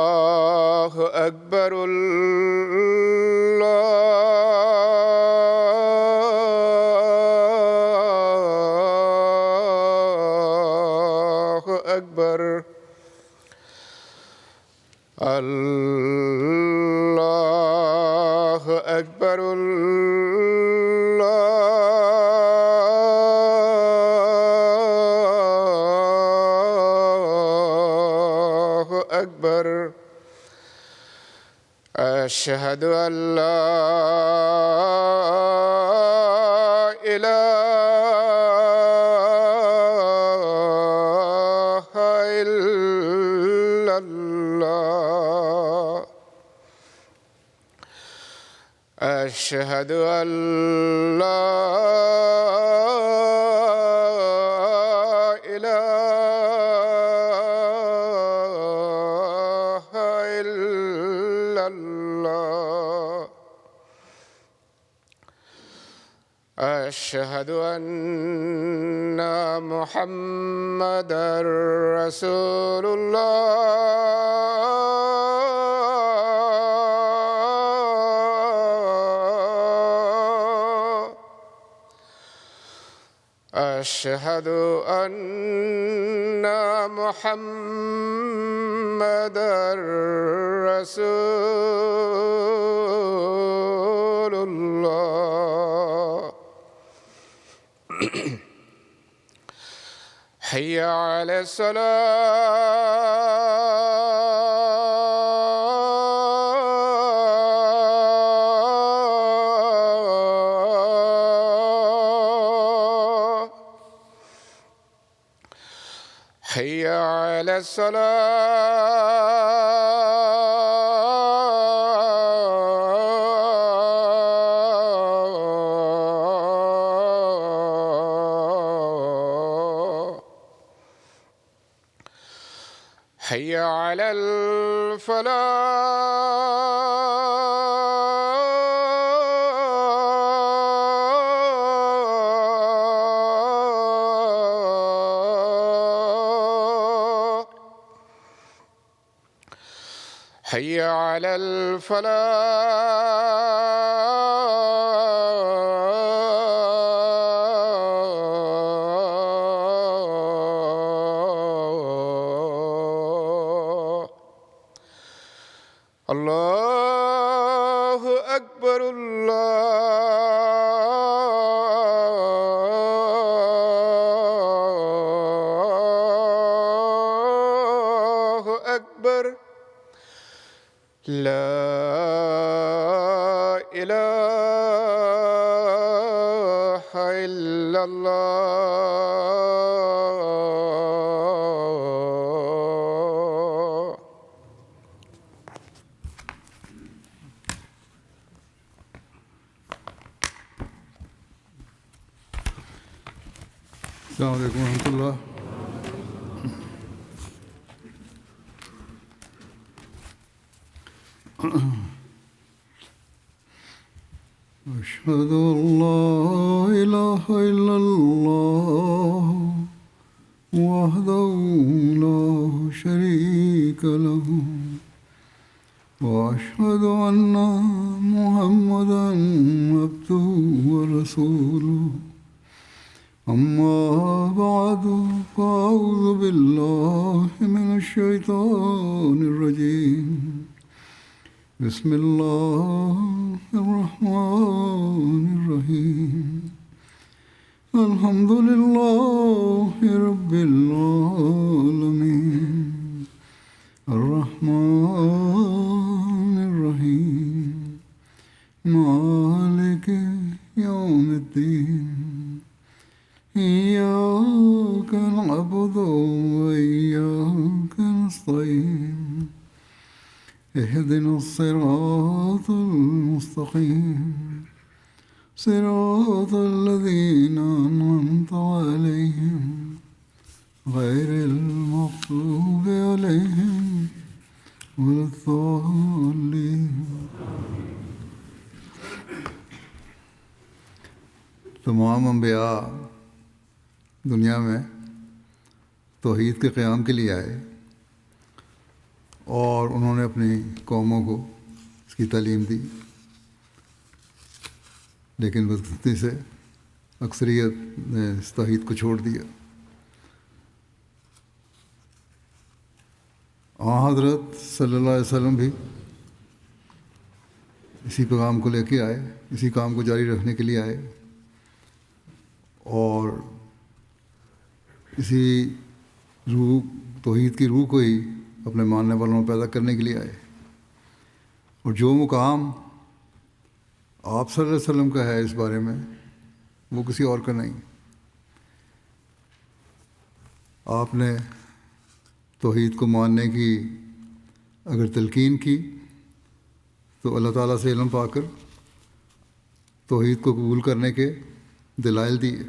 اللہ اکبر اللہ اکبر اللہ اکبر اکبر اشہد ان لا الہ الا اللہ اشہد ان لا أشهد أن محمدًا رسول الله أشهد أن محمدًا رسول الله حي على الصلاة حي على الصلاة حي على الفلاح حي على الفلاح الله أكبر الله أكبر لا إله إلا الله السلام علیکم ورحمۃ اللہ. أشهد أن لا إله إلا الله وحده لا شريك له وأشهد أن محمدا عبده ورسوله أما بعد فأعوذ بالله من الشيطان الرجيم بسم الله الرحمن الرحيم الحمد لله رب العالمين الرحمن الرحيم مالك يوم الدين إياك نعبد وإياك نستعين اهدنا الصراط المستقيم صراط الذين أنعمت عليهم غير المغضوب عليهم ولا الضالين. تمام انبیاء دنیا میں توحید کے قیام کے لیے آئے اور انہوں نے اپنی قوموں کو اس کی تعلیم دی، لیکن بدقسمتی سے اکثریت نے اس توحید کو چھوڑ دیا۔ حضرت صلی اللہ علیہ وسلم بھی اسی پیغام کو لے کے آئے، اسی کام کو جاری رکھنے کے لیے آئے اور اسی روح، توحید کی روح کو ہی اپنے ماننے والوں میں پیدا کرنے کے لیے آئے۔ اور جو مقام آپ صلی اللہ علیہ وسلم کا ہے اس بارے میں، وہ کسی اور کا نہیں۔ آپ نے توحید کو ماننے کی اگر تلقین کی تو اللہ تعالیٰ سے علم پا کر توحید کو قبول کرنے کے دلائل دیے۔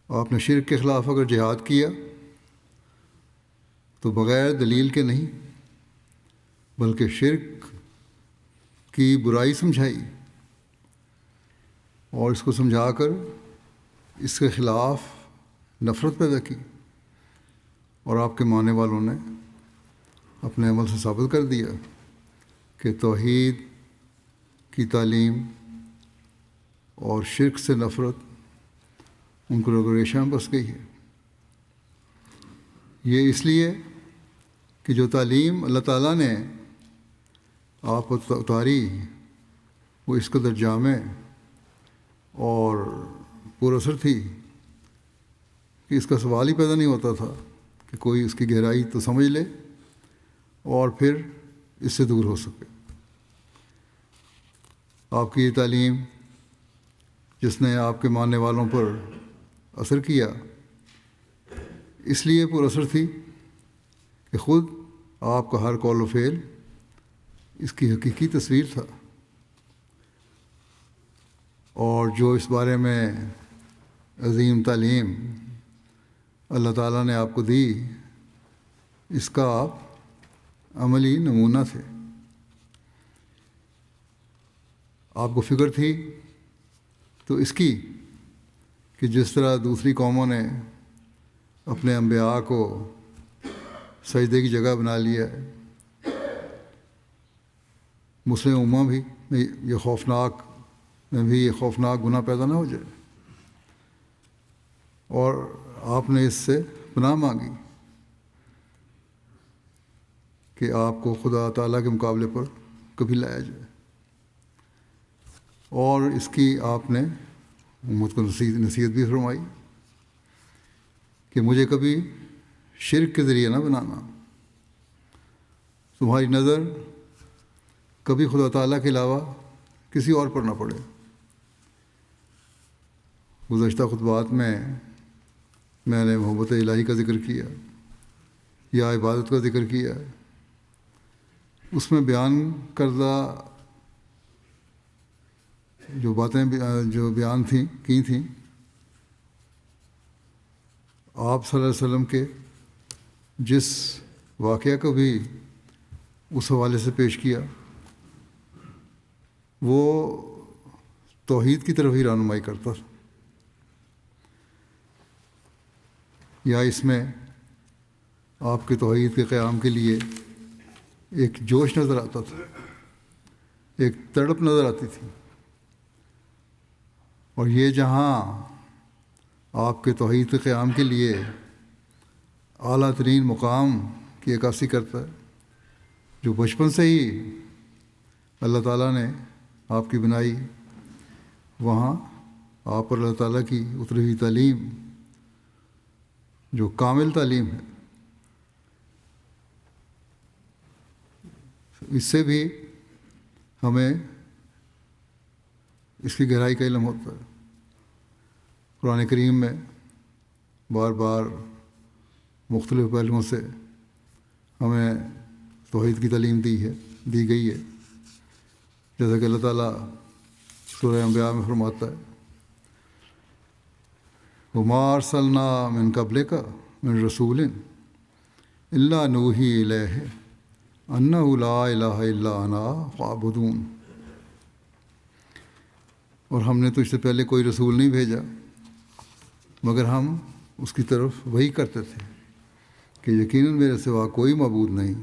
آپ نے شرک کے خلاف اگر جہاد کیا تو بغیر دلیل کے نہیں، بلکہ شرک کی برائی سمجھائی اور اس کو سمجھا کر اس کے خلاف نفرت پیدا کی، اور آپ کے ماننے والوں نے اپنے عمل سے ثابت کر دیا کہ توحید کی تعلیم اور شرک سے نفرت ان کو رگ ریشہ میں بس گئی ہے۔ یہ اس لیے کہ جو تعلیم اللہ تعالیٰ نے آپ پر اتاری وہ اس قدر جامع اور پر اثر تھی کہ اس کا سوال ہی پیدا نہیں ہوتا تھا کہ کوئی اس کی گہرائی تو سمجھ لے اور پھر اس سے دور ہو سکے۔ آپ کی یہ تعلیم جس نے آپ کے ماننے والوں پر اثر کیا، اس لیے پر اثر تھی کہ خود آپ کا ہر قول و فعل اس کی حقیقی تصویر تھا، اور جو اس بارے میں عظیم تعلیم اللہ تعالیٰ نے آپ کو دی، اس کا آپ عملی نمونہ تھے۔ آپ کو فکر تھی تو اس کی کہ جس طرح دوسری قوموں نے اپنے انبیاء کو سجدے کی جگہ بنا لیا ہے، مسلم امہ بھی یہ خوفناک گناہ پیدا نہ ہو جائے، اور آپ نے اس سے پناہ مانگی کہ آپ کو خدا تعالیٰ کے مقابلے پر کبھی لایا جائے، اور اس کی آپ نے امت کو نصیحت بھی فرمائی کہ مجھے کبھی شرک کے ذریعے نہ بنانا، تمہاری نظر کبھی خدا تعالیٰ کے علاوہ کسی اور پر نہ پڑے۔ گزشتہ خطبات میں نے محبت الہی کا ذکر کیا یا عبادت کا ذکر کیا، اس میں بیان کردہ جو باتیں جو بیان کی تھیں، آپ صلی اللہ علیہ وسلم کے جس واقعہ کو بھی اس حوالے سے پیش کیا، وہ توحید کی طرف ہی رہنمائی کرتا تھا، یا اس میں آپ کے توحید کے قیام کے لیے ایک جوش نظر آتا تھا، ایک تڑپ نظر آتی تھی، اور یہ جہاں آپ کے توحید کے قیام کے لیے اعلیٰ ترین مقام کی عکاسی کرتا ہے، جو بچپن سے ہی اللہ تعالیٰ نے آپ کی بنائی، وہاں آپ پر اللہ تعالیٰ کی اتری ہوئی تعلیم جو کامل تعلیم ہے، اس سے بھی ہمیں اس کی گہرائی کا علم ہوتا ہے۔ قرآن کریم میں بار بار مختلف پہلوؤں سے ہمیں توحید کی تعلیم دی گئی ہے، جیسا کہ اللہ تعالیٰ سورہ انبیاء میں فرماتا ہے وَمَا أَرْسَلْنَا مِن قَبْلِكَ مِن رَسُولٍ إِلَّا نُوحِي إِلَيْهِ أَنَّهُ لَا إِلَٰهَ إِلَّا أَنَا فَاعْبُدُونِ، اور ہم نے تجھ سے پہلے کوئی رسول نہیں بھیجا مگر ہم اس کی طرف وحی کرتے تھے کہ یقیناً میرے سوا کوئی معبود نہیں،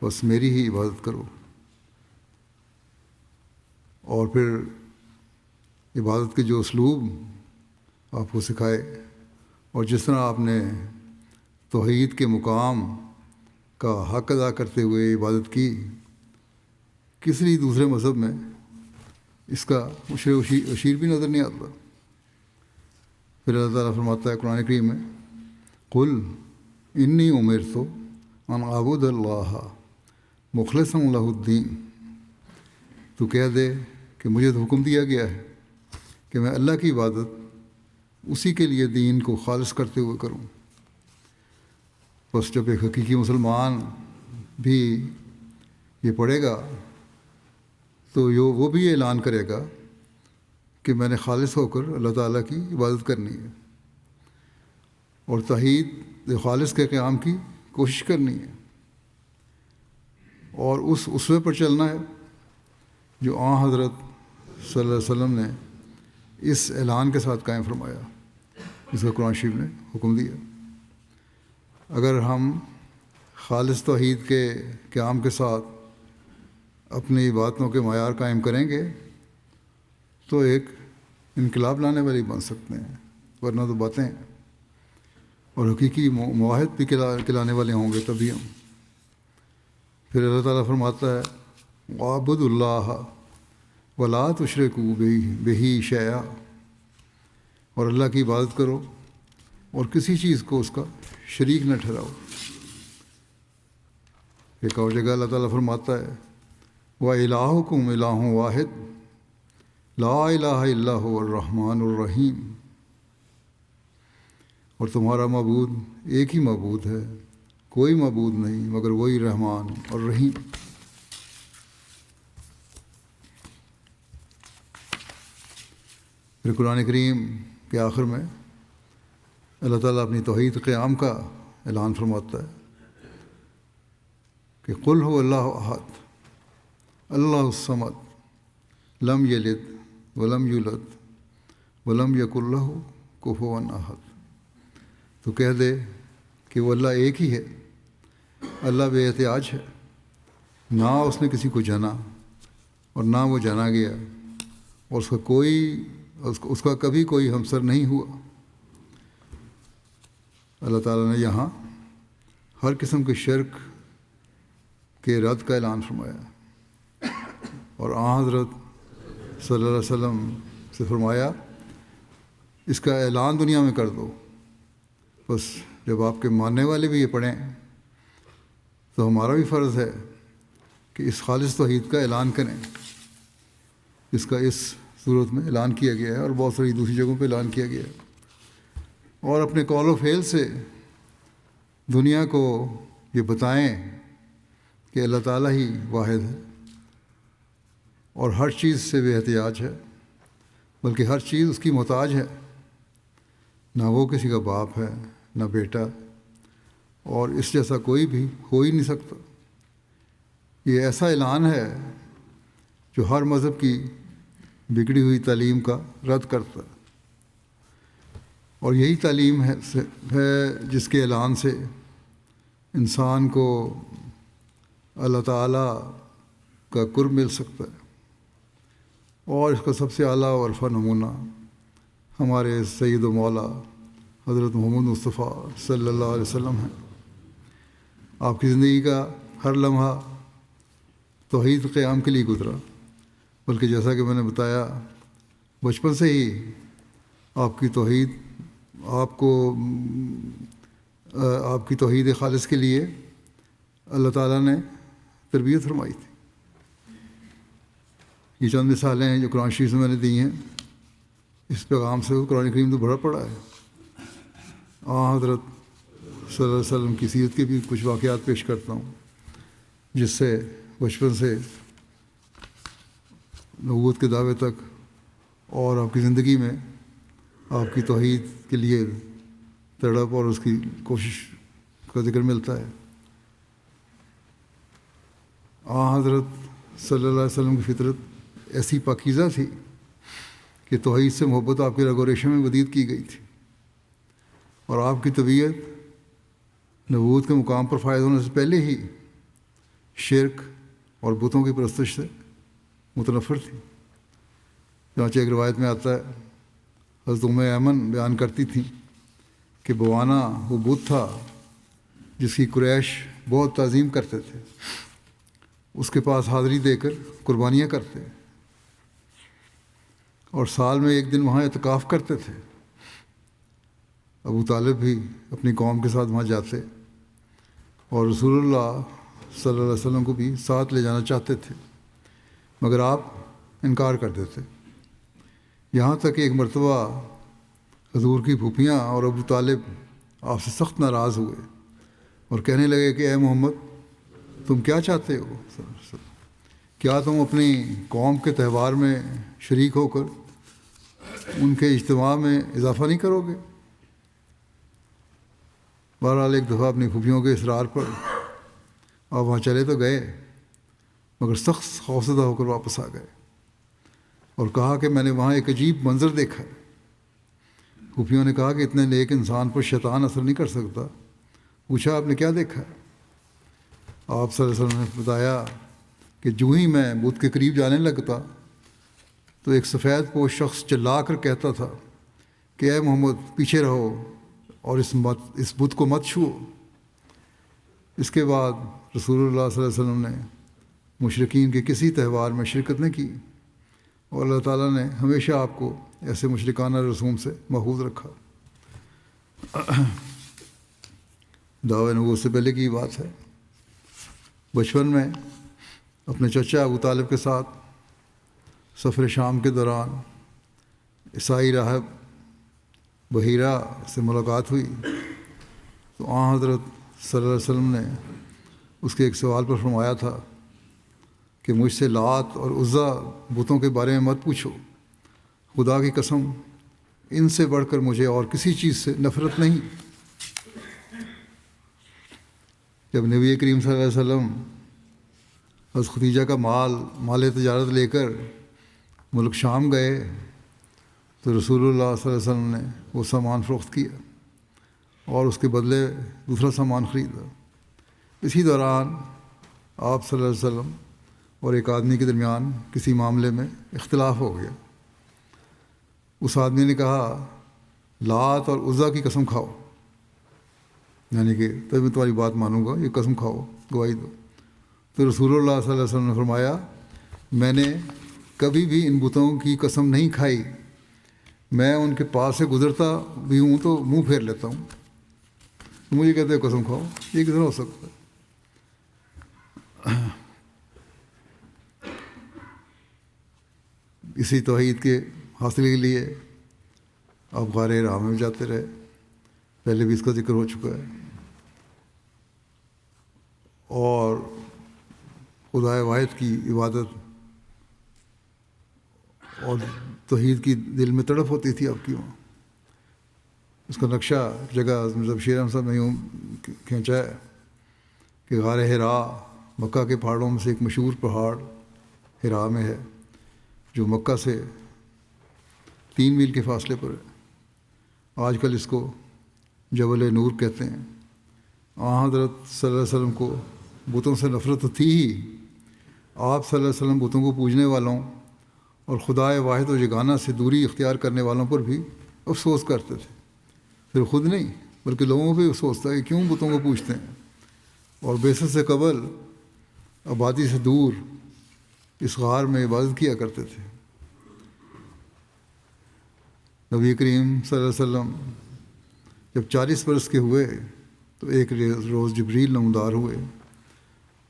بس میری ہی عبادت کرو۔ اور پھر عبادت کے جو اسلوب آپ کو سکھائے اور جس طرح آپ نے توحید کے مقام کا حق ادا کرتے ہوئے عبادت کی، کسی دوسرے مذہب میں اس کا اشیر بھی نظر نہیں آتا۔ پھر اللہ تعالیٰ فرماتا ہے قرآن کریم میں قُلْ إِنِّي أُمِرْتُ أَنْ أَعْبُدَ اللَّهَ مُخْلِصًا لَهُ الدِّينَ، تو کہہ دے کہ مجھے تو حکم دیا گیا ہے کہ میں اللہ کی عبادت اسی کے لیے دین کو خالص کرتے ہوئے کروں۔ بس جب ایک حقیقی مسلمان بھی یہ پڑھے گا تو وہ بھی اعلان کرے گا کہ میں نے خالص ہو کر اللہ تعالیٰ کی عبادت کرنی ہے اور توحید خالص کے قیام کی کوشش کرنی ہے، اور اس اسوے پر چلنا ہے جو حضرت صلی اللہ علیہ وسلم نے اس اعلان کے ساتھ قائم فرمایا، جس کا قرآن شریف نے حکم دیا۔ اگر ہم خالص توحید کے قیام کے ساتھ اپنی عبادتوں کے معیار قائم کریں گے تو ایک انقلاب لانے والی بن سکتے ہیں، ورنہ تو باتیں ہیں، اور حقیقی معاہد بھی کلانے والے ہوں گے تبھی ہم۔ پھر اللہ تعالیٰ فرماتا ہے وَاعْبُدُوا اللَّهَ وَلَا تُشْرِكُوا بِهِ شَيْئًا، اور اللہ کی عبادت کرو اور کسی چیز کو اس کا شریک نہ ٹھہراؤ۔ ایک اور جگہ اللہ تعالیٰ فرماتا ہے وَإِلَٰهُكُمْ إِلَٰهٌ وَاحِدٌ لَا إِلَٰهَ إِلَّا هُوَ الرَّحْمَٰنُ الرَّحِيمُ، اور تمہارا معبود ایک ہی معبود ہے، کوئی معبود نہیں مگر وہی رحمان اور رحیم۔ پھر قرآن کریم کے آخر میں اللہ تعالیٰ اپنی توحید قیام کا اعلان فرماتا ہے کہ قُلْ هُوَ اللَّهُ أَحَدٌ اللَّهُ الصَّمَدُ لَمْ يَلِدْ وَلَمْ يُولَدْ وَلَمْ يَكُنْ لَهُ كُفُوًا أَحَدٌ، تو کہہ دے کہ وہ اللہ ایک ہی ہے، اللہ بے احتیاج ہے، نہ اس نے کسی کو جانا اور نہ وہ جانا گیا، اور اس کا کبھی کوئی ہمسر نہیں ہوا۔ اللہ تعالیٰ نے یہاں ہر قسم کے شرک کے رد کا اعلان فرمایا، اور حضرت صلی اللہ علیہ وسلم سے فرمایا اس کا اعلان دنیا میں کر دو۔ بس جب آپ کے ماننے والے بھی یہ پڑھیں تو ہمارا بھی فرض ہے کہ اس خالص توحید کا اعلان کریں، جس کا اس صورت میں اعلان کیا گیا ہے اور بہت ساری دوسری جگہوں پہ اعلان کیا گیا ہے، اور اپنے قول و فعل سے دنیا کو یہ بتائیں کہ اللہ تعالیٰ ہی واحد ہے اور ہر چیز سے بے احتیاج ہے، بلکہ ہر چیز اس کی محتاج ہے، نہ وہ کسی کا باپ ہے نہ بیٹا، اور اس جیسا کوئی بھی ہو ہی نہیں سکتا۔ یہ ایسا اعلان ہے جو ہر مذہب کی بگڑی ہوئی تعلیم کا رد کرتا ہے، اور یہی تعلیم ہے جس کے اعلان سے انسان کو اللہ تعالیٰ کا قرب مل سکتا ہے، اور اس کا سب سے اعلیٰ اور عرفہ نمونہ ہمارے سید و مولا حضرت محمد مصطفیٰ صلی اللہ علیہ وسلم ہیں۔ آپ کی زندگی کا ہر لمحہ توحید قیام کے لیے گزرا، بلکہ جیسا کہ میں نے بتایا بچپن سے ہی آپ کی توحید خالص کے لیے اللہ تعالیٰ نے تربیت فرمائی تھی۔ یہ چند مثالیں ہیں جو قرآن شریف میں نے دی ہیں۔ اس پیغام سے قرآن کریم تو بڑا پڑا ہے۔ حضرت صلی اللہ علیہ وسلم کی سیرت کے بھی کچھ واقعات پیش کرتا ہوں، جس سے بچپن سے نبوت کے دعوے تک اور آپ کی زندگی میں آپ کی توحید کے لیے تڑپ اور اس کی کوشش کا ذکر ملتا ہے۔ حضرت صلی اللہ علیہ وسلم کی فطرت ایسی پاکیزہ تھی کہ توحید سے محبت آپ کے رگ و ریشے میں بدید کی گئی تھی، اور آپ کی طبیعت نبوت کے مقام پر فائز ہونے سے پہلے ہی شرک اور بتوں کی پرستش سے متنفر تھی۔ چنانچہ ایک روایت میں آتا ہے، حضرت ایمن بیان کرتی تھیں کہ بوانا وہ بت تھا جس کی قریش بہت تعظیم کرتے تھے، اس کے پاس حاضری دے کر قربانیاں کرتے اور سال میں ایک دن وہاں اعتکاف کرتے تھے۔ ابو طالب بھی اپنی قوم کے ساتھ وہاں جاتے اور رسول اللہ صلی اللہ علیہ وسلم کو بھی ساتھ لے جانا چاہتے تھے، مگر آپ انکار کر دیتے۔ یہاں تک کہ ایک مرتبہ حضور کی پھوپھیاں اور ابو طالب آپ سے سخت ناراض ہوئے اور کہنے لگے کہ اے محمد، تم کیا چاہتے ہو؟ کیا تم اپنی قوم کے تہوار میں شریک ہو کر ان کے اجتماع میں اضافہ نہیں کرو گے؟ بہرحال ایک دفعہ اپنی پھوپھیوں کے اصرار پر آپ وہاں چلے تو گئے، مگر سخت خوفزدہ ہو کر واپس آ گئے اور کہا کہ میں نے وہاں ایک عجیب منظر دیکھا ہے۔ پھوپھیوں نے کہا کہ اتنے نیک انسان پر شیطان اثر نہیں کر سکتا۔ پوچھا آپ نے کیا دیکھا ہے؟ آپ صلی اللہ علیہ وسلم نے بتایا کہ جو ہی میں بت کے قریب جانے لگتا تو ایک سفید پوش شخص چلا کر کہتا تھا کہ اے محمد پیچھے رہو اور اس بت کو مت چھوؤ۔ اس کے بعد رسول اللہ صلی اللہ علیہ وسلم نے مشرکین کے کسی تہوار میں شرکت نہیں کی، اور اللہ تعالیٰ نے ہمیشہ آپ کو ایسے مشرکانہ رسوم سے محفوظ رکھا۔ دعوی نبوت سے پہلے کی بات ہے، بچپن میں اپنے چچا ابو طالب کے ساتھ سفر شام کے دوران عیسائی راہب بحیرہ سے ملاقات ہوئی تو حضرت صلی اللہ علیہ وسلم نے اس کے ایک سوال پر فرمایا تھا کہ مجھ سے لات اور عزا بتوں کے بارے میں مت پوچھو، خدا کی قسم ان سے بڑھ کر مجھے اور کسی چیز سے نفرت نہیں۔ جب نبی کریم صلی اللہ علیہ وسلم حضرت خدیجہ کا مال تجارت لے کر ملک شام گئے تو رسول اللہ صلی اللہ علیہ وسلم نے وہ سامان فروخت کیا اور اس کے بدلے دوسرا سامان خریدا۔ اسی دوران آپ صلی اللہ علیہ وسلم اور ایک آدمی کے درمیان کسی معاملے میں اختلاف ہو گیا۔ اس آدمی نے کہا لات اور عزا کی قسم کھاؤ، یعنی کہ تب میں تمہاری بات مانوں گا، یہ قسم کھاؤ، گواہی دو۔ تو رسول اللہ صلی اللہ علیہ وسلم نے فرمایا میں نے کبھی بھی ان بتوں کی قسم نہیں کھائی، میں ان کے پاس سے گزرتا بھی ہوں تو منہ پھیر لیتا ہوں، مجھے کہتے ہیں قسم کھاؤ، یہ کس طرح ہو سکتا ہے؟ اسی توحید کے حاصل کے لیے آپ غار حرا میں جاتے رہے، پہلے بھی اس کا ذکر ہو چکا ہے، اور خدا واحد کی عبادت اور توحید کی دل میں تڑپ ہوتی تھی آپ کی وہاں۔ اس کا نقشہ جگہ مطلب شیر احمد صاحب نے یوں کھینچا ہے کہ غار حرا مکہ کے پہاڑوں میں سے ایک مشہور پہاڑ حرا میں ہے، جو مکہ سے 3 میل کے فاصلے پر ہے۔ آج کل اس کو جبل نور کہتے ہیں۔ حضرت صلی اللہ علیہ وسلم کو بتوں سے نفرت تو تھی ہی، آپ صلی اللہ علیہ وسلم بتوں کو پوجنے والوں اور خدائے واحد و یگانہ سے دوری اختیار کرنے والوں پر بھی افسوس کرتے تھے، صرف خود نہیں بلکہ لوگوں پہ افسوس تھا کہ کیوں بتوں کو پوجتے ہیں، اور بعثت سے قبل آبادی سے دور اس غار میں عبادت کیا کرتے تھے۔ نبی کریم صلی اللہ علیہ وسلم جب 40 برس کے ہوئے تو ایک روز جبریل نمودار ہوئے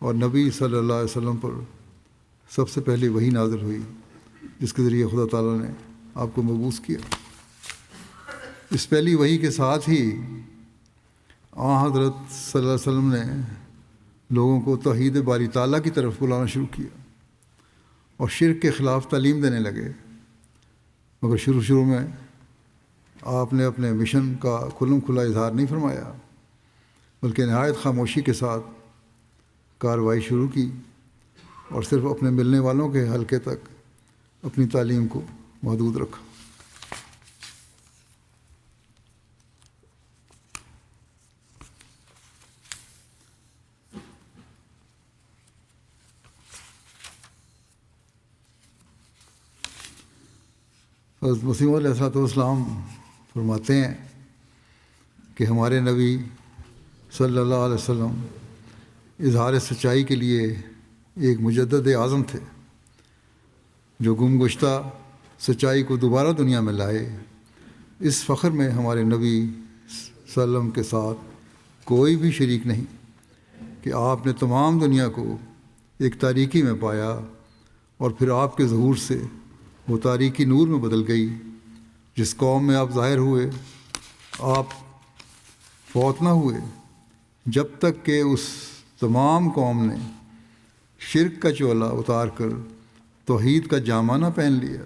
اور نبی صلی اللہ علیہ وسلم پر سب سے پہلے وحی نازل ہوئی، جس کے ذریعے خدا تعالیٰ نے آپ کو مبعوث کیا۔ اس پہلی وحی کے ساتھ ہی حضرت صلی اللہ علیہ وسلم نے لوگوں کو توحید باری تعالیٰ کی طرف بلانا شروع کیا اور شرک کے خلاف تعلیم دینے لگے، مگر شروع میں آپ نے اپنے مشن کا کھلم کھلا اظہار نہیں فرمایا، بلکہ نہایت خاموشی کے ساتھ کارروائی شروع کی اور صرف اپنے ملنے والوں کے حلقے تک اپنی تعلیم کو محدود رکھا۔ حضرت مسیح علیہ السلام فرماتے ہیں کہ ہمارے نبی صلی اللہ علیہ وسلم اظہار سچائی کے لیے ایک مجدد اعظم تھے جو گم گشتہ سچائی کو دوبارہ دنیا میں لائے۔ اس فخر میں ہمارے نبی صلی اللہ علیہ وسلم کے ساتھ کوئی بھی شریک نہیں کہ آپ نے تمام دنیا کو ایک تاریکی میں پایا اور پھر آپ کے ظہور سے وہ تاریکی نور میں بدل گئی۔ جس قوم میں آپ ظاہر ہوئے آپ فوت نہ ہوئے جب تک کہ اس تمام قوم نے شرک کا چولا اتار کر توحید کا جامہ نہ پہن لیا،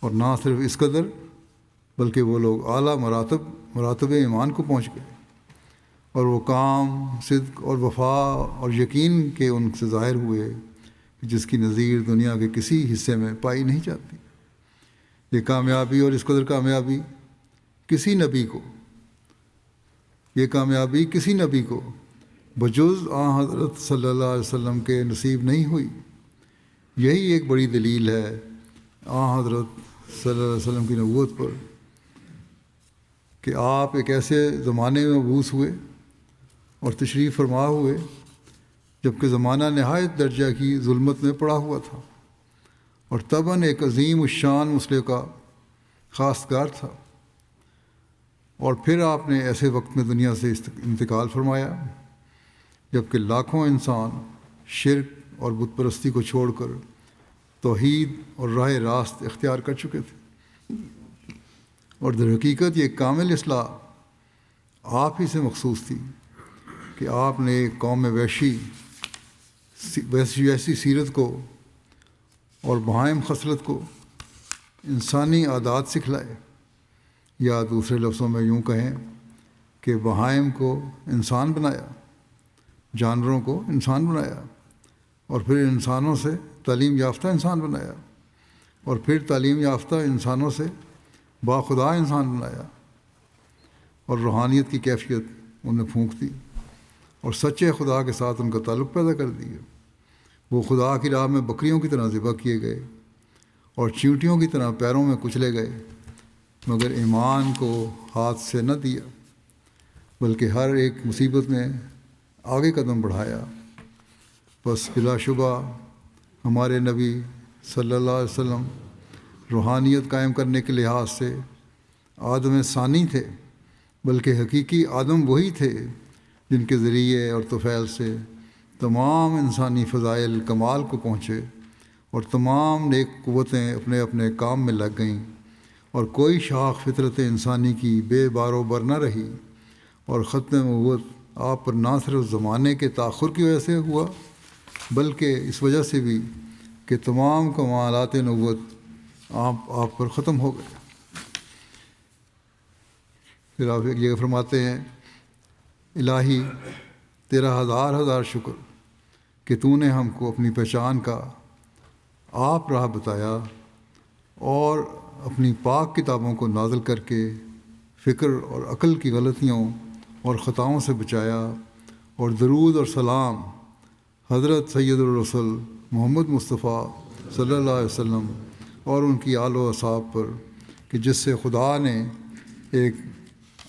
اور نہ صرف اس قدر بلکہ وہ لوگ اعلیٰ مراتب ایمان کو پہنچ گئے، اور وہ کام صدق اور وفا اور یقین کے ان سے ظاہر ہوئے جس کی نظیر دنیا کے کسی حصے میں پائی نہیں جاتی۔ یہ کامیابی اور اس قدر کامیابی کسی نبی کو بجز حضرت صلی اللہ علیہ وسلم کے نصیب نہیں ہوئی۔ یہی ایک بڑی دلیل ہے حضرت صلی اللہ علیہ وسلم کی نبوت پر کہ آپ ایک ایسے زمانے میں مبعوث ہوئے اور تشریف فرما ہوئے جب کہ زمانہ نہایت درجہ کی ظلمت میں پڑا ہوا تھا، اور طبعاً ایک عظیم الشان مسئلے کا خاصگار تھا، اور پھر آپ نے ایسے وقت میں دنیا سے انتقال فرمایا جب کہ لاکھوں انسان شرک اور بت پرستی کو چھوڑ کر توحید اور راہ راست اختیار کر چکے تھے، اور در حقیقت یہ کامل اصلاح آپ ہی سے مخصوص تھی کہ آپ نے ایک قوم ویسی سیرت کو اور بہائم خصلت کو انسانی عادات سکھلائے، یا دوسرے لفظوں میں یوں کہیں کہ بہائم کو انسان بنایا، جانوروں کو انسان بنایا، اور پھر انسانوں سے تعلیم یافتہ انسان بنایا، اور پھر تعلیم یافتہ انسانوں سے باخدا انسان بنایا، اور روحانیت کی کیفیت انہیں پھونک دی اور سچے خدا کے ساتھ ان کا تعلق پیدا کر دیا۔ وہ خدا کی راہ میں بکریوں کی طرح ذبح کیے گئے اور چیونٹیوں کی طرح پیروں میں کچلے گئے، مگر ایمان کو ہاتھ سے نہ دیا، بلکہ ہر ایک مصیبت میں آگے قدم بڑھایا۔ بس بلا شبہ ہمارے نبی صلی اللہ علیہ وسلم روحانیت قائم کرنے کے لحاظ سے آدم ثانی تھے، بلکہ حقیقی آدم وہی تھے جن کے ذریعے اور طفیل سے تمام انسانی فضائل کمال کو پہنچے، اور تمام نیک قوتیں اپنے اپنے کام میں لگ گئیں، اور کوئی شاخ فطرت انسانی کی بے بار و بر نہ رہی، اور ختم نبوت آپ پر نہ صرف زمانے کے تاخر کی وجہ سے ہوا بلکہ اس وجہ سے بھی کہ تمام کمالات نبوت آپ پر ختم ہو گئے۔ پھر آپ ایک جگہ فرماتے ہیں، الہی تیرا ہزار ہزار شکر کہ تو نے ہم کو اپنی پہچان کا آپ راہ بتایا اور اپنی پاک کتابوں کو نازل کر کے فکر اور عقل کی غلطیوں اور خطاؤں سے بچایا، اور درود اور سلام حضرت سید الرسل محمد مصطفیٰ صلی اللہ علیہ وسلم اور ان کی آل و اصحاب پر کہ جس سے خدا نے ایک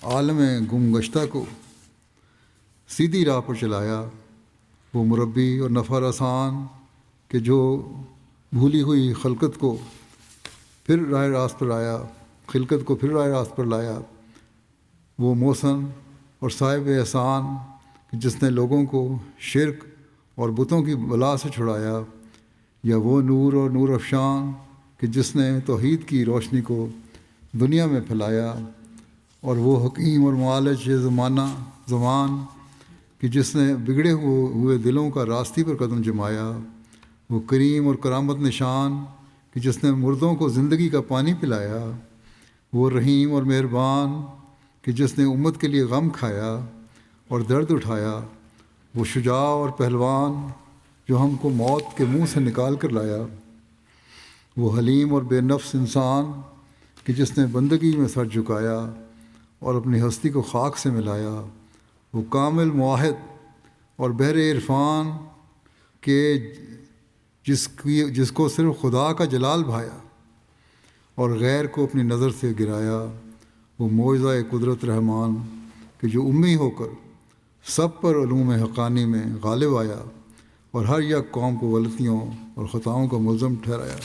عالم گم گشتہ کو سیدھی راہ پر چلایا، وہ مربی اور نفع رسان کہ جو بھولی ہوئی خلقت کو پھر راہ راست پر لایا، وہ محسن اور صاحب احسان کہ جس نے لوگوں کو شرک اور بتوں کی بلا سے چھڑایا، یا وہ نور اور نور افشان کہ جس نے توحید کی روشنی کو دنیا میں پھیلایا، اور وہ حکیم اور معالج زمان کہ جس نے بگڑے ہوئے دلوں کا راستی پر قدم جمایا، وہ کریم اور کرامت نشان کہ جس نے مردوں کو زندگی کا پانی پلایا، وہ رحیم اور مہربان کہ جس نے امت کے لیے غم کھایا اور درد اٹھایا، وہ شجاع اور پہلوان جو ہم کو موت کے منہ سے نکال کر لایا، وہ حلیم اور بے نفس انسان کہ جس نے بندگی میں سر جھکایا اور اپنی ہستی کو خاک سے ملایا، وہ کامل معاہد اور بحر عرفان کہ جس کو صرف خدا کا جلال بھایا اور غیر کو اپنی نظر سے گرایا، وہ معجزہ قدرت رحمان کہ جو امی ہو کر سب پر علوم حقانی میں غالب آیا اور ہر یک قوم کو غلطیوں اور خطاؤں کا ملزم ٹھہرایا۔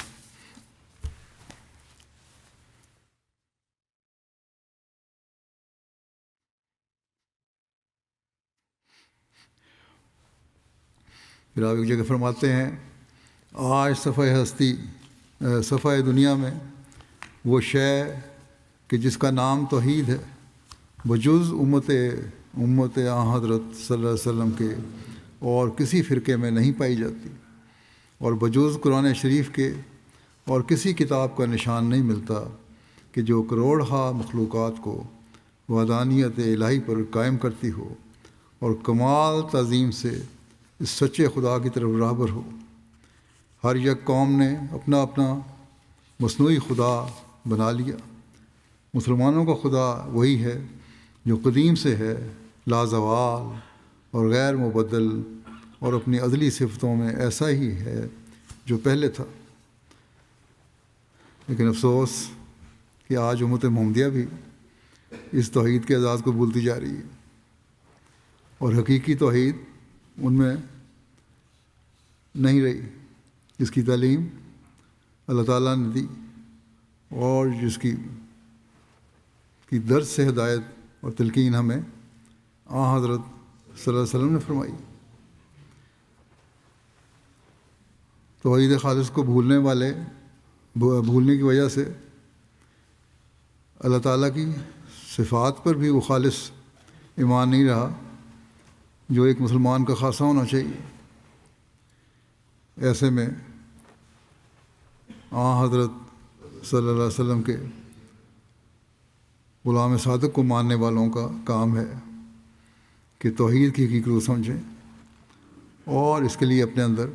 پھر آپ ایک جگہ فرماتے ہیں، آج صفحہ دنیا میں وہ شے کہ جس کا نام توحید ہے بجز امت حضرت صلی اللہ علیہ وسلم کے اور کسی فرقے میں نہیں پائی جاتی، اور بجز قرآن شریف کے اور کسی کتاب کا نشان نہیں ملتا کہ جو کروڑہا مخلوقات کو وحدانیت الہی پر قائم کرتی ہو اور کمال تعظیم سے اس سچے خدا کی طرف راہبر ہو۔ ہر یک قوم نے اپنا اپنا مصنوعی خدا بنا لیا۔ مسلمانوں کا خدا وہی ہے جو قدیم سے ہے، لازوال اور غیر مبدل، اور اپنی ازلی صفتوں میں ایسا ہی ہے جو پہلے تھا۔ لیکن افسوس کہ آج امت محمدیہ بھی اس توحید کے اعزاز کو بھولتی جا رہی ہے، اور حقیقی توحید ان میں نہیں رہی، جس کی تعلیم اللہ تعالیٰ نے دی اور جس کی درس سے ہدایت اور تلقین ہمیں حضرت صلی اللہ علیہ وسلم نے فرمائی۔ توحید خالص کو بھولنے کی وجہ سے اللہ تعالیٰ کی صفات پر بھی وہ خالص ایمان نہیں رہا جو ایک مسلمان کا خاصہ ہونا چاہیے۔ ایسے میں حضرت صلی اللہ علیہ وسلم کے غلام صادق کو ماننے والوں کا کام ہے کہ توحید کی حقیقت کو سمجھیں اور اس کے لیے اپنے اندر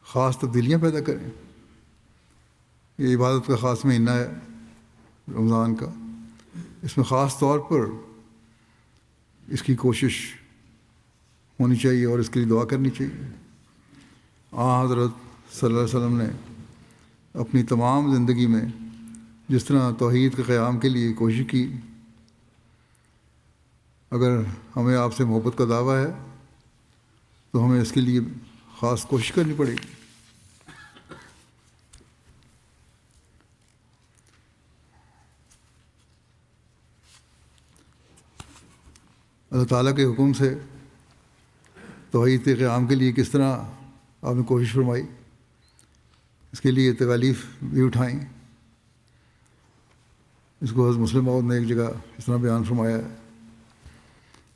خاص تبدیلیاں پیدا کریں۔ یہ عبادت کا خاص مہینہ ہے رمضان کا، اس میں خاص طور پر اس کی کوشش ہونی چاہیے اور اس کے لیے دعا کرنی چاہیے۔ حضرت صلی اللہ علیہ وسلم نے اپنی تمام زندگی میں جس طرح توحید کے قیام کے لیے کوشش کی، اگر ہمیں آپ سے محبت کا دعویٰ ہے تو ہمیں اس کے لیے خاص کوشش کرنی پڑے گی۔ اللہ تعالیٰ کے حکم سے توحید کے قیام کے لیے کس طرح آپ نے کوشش فرمائی، اس کے لیے تکالیف بھی اٹھائیں۔ اس کو حضرت مسلم موعود نے ایک جگہ اس طرح بیان فرمایا ہے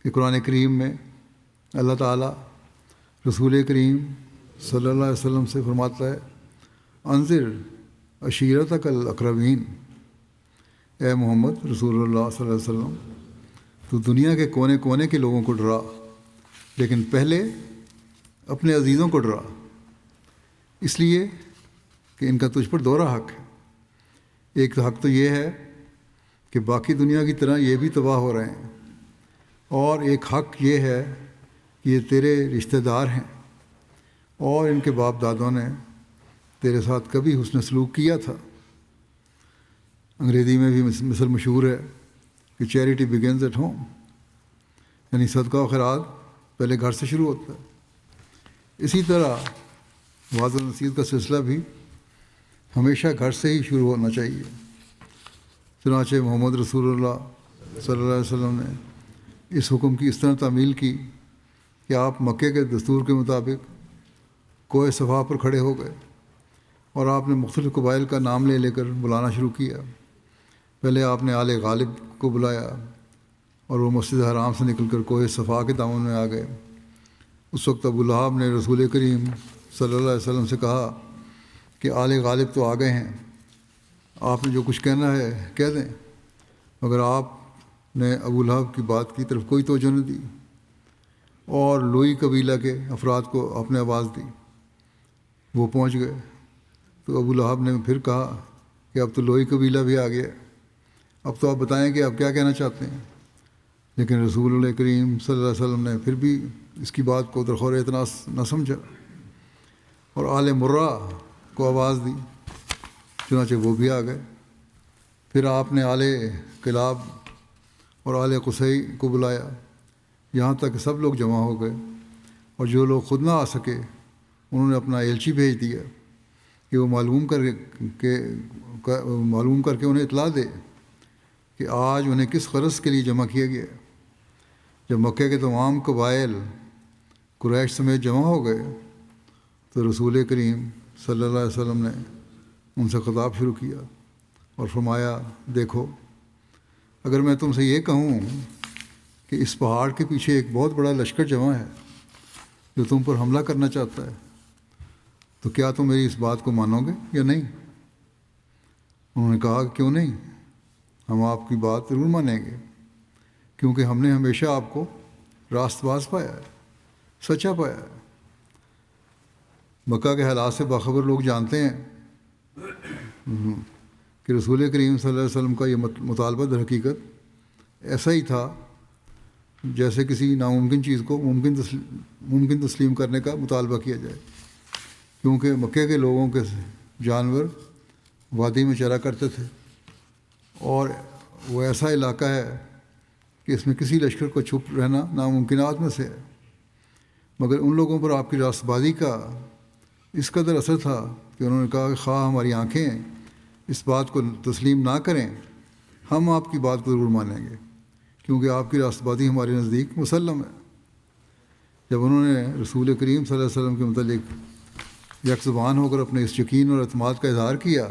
کہ قرآن کریم میں اللہ تعالیٰ رسول کریم صلی اللہ علیہ وسلم سے فرماتا ہے، انذر عشیرتک الاقربین، اے محمد رسول اللہ صلی اللہ علیہ وسلم تو دنیا کے کونے کونے کے لوگوں کو ڈرا، لیکن پہلے اپنے عزیزوں کو ڈرا، اس لیے کہ ان کا تجھ پر دوہرا حق ہے۔ ایک حق تو یہ ہے کہ باقی دنیا کی طرح یہ بھی تباہ ہو رہے ہیں، اور ایک حق یہ ہے کہ یہ تیرے رشتہ دار ہیں اور ان کے باپ دادوں نے تیرے ساتھ کبھی حسن سلوک کیا تھا۔ انگریزی میں بھی مثل مشہور ہے کہ چیریٹی بگنز ایٹ ہوم، یعنی صدقہ و خیرات پہلے گھر سے شروع ہوتا ہے۔ اسی طرح وعظ و نصیحت کا سلسلہ بھی ہمیشہ گھر سے ہی شروع ہونا چاہیے۔ چنانچہ محمد رسول اللہ صلی اللہ علیہ وسلم نے اس حکم کی اس طرح تعمیل کی کہ آپ مکے کے دستور کے مطابق کوہ صفا پر کھڑے ہو گئے اور آپ نے مختلف قبائل کا نام لے لے کر بلانا شروع کیا۔ پہلے آپ نے آل غالب کو بلایا اور وہ مسجد حرام سے نکل کر کوہ صفا کے دامن میں آ گئے۔ اس وقت ابو لہب نے رسول کریم صلی اللہ علیہ وسلم سے کہا کہ آل غالب تو آ گئے ہیں، آپ نے جو کچھ کہنا ہے کہہ دیں، مگر آپ نے ابو لہب کی بات کی طرف کوئی توجہ نہ دی اور لوئی قبیلہ کے افراد کو آپ نے آواز دی۔ وہ پہنچ گئے تو ابو لہب نے پھر کہا کہ اب تو لوئی قبیلہ بھی آ گیا، اب تو آپ بتائیں کہ آپ کیا کہنا چاہتے ہیں۔ لیکن رسول اللہ کریم صلی اللہ علیہ وسلم نے پھر بھی اس کی بات کو درخور اعتراض نہ سمجھا اور آل مرہ کو آواز دی، چنانچہ وہ بھی آ گئے۔ پھر آپ نے آل کلاب اور آل قصی کو بلایا، یہاں تک کہ سب لوگ جمع ہو گئے، اور جو لوگ خود نہ آ سکے انہوں نے اپنا ایلچی بھیج دیا کہ وہ معلوم کر کے انہیں اطلاع دے کہ آج انہیں کس غرض کے لیے جمع کیا گیا۔ جب مکہ کے تمام قبائل قریش سمیت جمع ہو گئے تو رسول کریم صلی اللہ علیہ وسلم نے ان سے خطاب شروع کیا اور فرمایا، دیکھو، اگر میں تم سے یہ کہوں کہ اس پہاڑ کے پیچھے ایک بہت بڑا لشکر جمع ہے جو تم پر حملہ کرنا چاہتا ہے، تو کیا تم میری اس بات کو مانو گے یا نہیں؟ انہوں نے کہا کہ کیوں نہیں، ہم آپ کی بات ضرور مانیں گے، کیونکہ ہم نے ہمیشہ آپ کو راست باز پایا ہے، سچا پایا ہے۔ مکہ کے حالات سے باخبر لوگ جانتے ہیں کہ رسول کریم صلی اللہ علیہ وسلم کا یہ مطالبہ در حقیقت ایسا ہی تھا جیسے کسی ناممکن چیز کو ممکن تسلیم کرنے کا مطالبہ کیا جائے، کیونکہ مکے کے لوگوں کے جانور وادی میں چرا کرتے تھے اور وہ ایسا علاقہ ہے کہ اس میں کسی لشکر کو چھپ رہنا ناممکنات میں سے ہے، مگر ان لوگوں پر آپ کی راست بازی کا اس قدر اثر تھا کہ انہوں نے کہا کہ خواہ ہماری آنکھیں اس بات کو تسلیم نہ کریں، ہم آپ کی بات کو ضرور مانیں گے، کیونکہ آپ کی راست بازی ہمارے نزدیک مسلم ہے۔ جب انہوں نے رسول کریم صلی اللہ علیہ وسلم کے متعلق یک زبان ہو کر اپنے اس یقین اور اعتماد کا اظہار کیا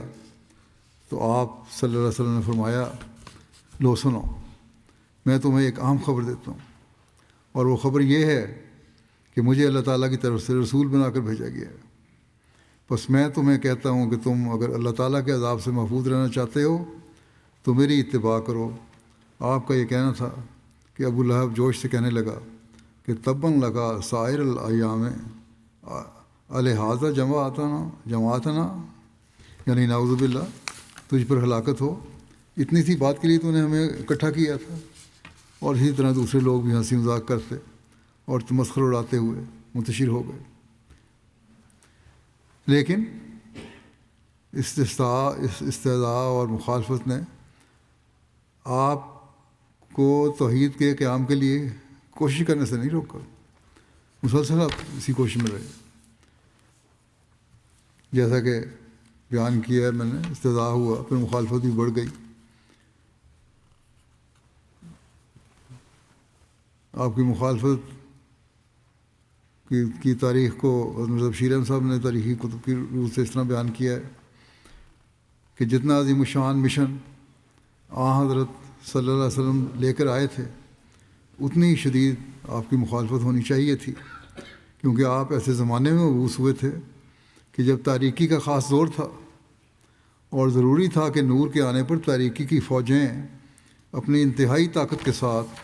تو آپ صلی اللہ علیہ وسلم نے فرمایا، لو سنو، میں تمہیں ایک اہم خبر دیتا ہوں، اور وہ خبر یہ ہے کہ مجھے اللہ تعالیٰ کی طرف سے رسول بنا کر بھیجا گیا ہے۔ بس میں تمہیں کہتا ہوں کہ تم اگر اللہ تعالیٰ کے عذاب سے محفوظ رہنا چاہتے ہو تو میری اتباع کرو۔ آپ کا یہ کہنا تھا کہ ابو لہب جوش سے کہنے لگا کہ تباً لگا سائر الایام الحاظہ جماعتنا، یعنی نعوذ باللہ، تجھ پر ہلاکت ہو، اتنی سی بات کے لیے تو نے ہمیں اکٹھا کیا تھا۔ اور اسی طرح دوسرے لوگ بھی ہنسی مذاق کرتے اور تمسخر اڑاتے ہوئے منتشر ہو گئے۔ لیکن استضاء اور مخالفت نے آپ کو توحید کے قیام کے لیے کوشش کرنے سے نہیں روکا، مسلسل آپ اسی کوشش میں رہے۔ جیسا کہ بیان کیا ہے میں نے، استضاء ہوا، پھر مخالفت بھی بڑھ گئی۔ آپ کی مخالفت کی تاریخ کو حضرت بشیر احمد صاحب نے تاریخی کتب کی روح سے اس طرح بیان کیا ہے کہ جتنا عظیم الشان مشن حضرت صلی اللہ علیہ وسلم لے کر آئے تھے اتنی شدید آپ کی مخالفت ہونی چاہیے تھی، کیونکہ آپ ایسے زمانے میں مبعوث ہوئے تھے کہ جب تاریکی کا خاص زور تھا اور ضروری تھا کہ نور کے آنے پر تاریکی کی فوجیں اپنی انتہائی طاقت کے ساتھ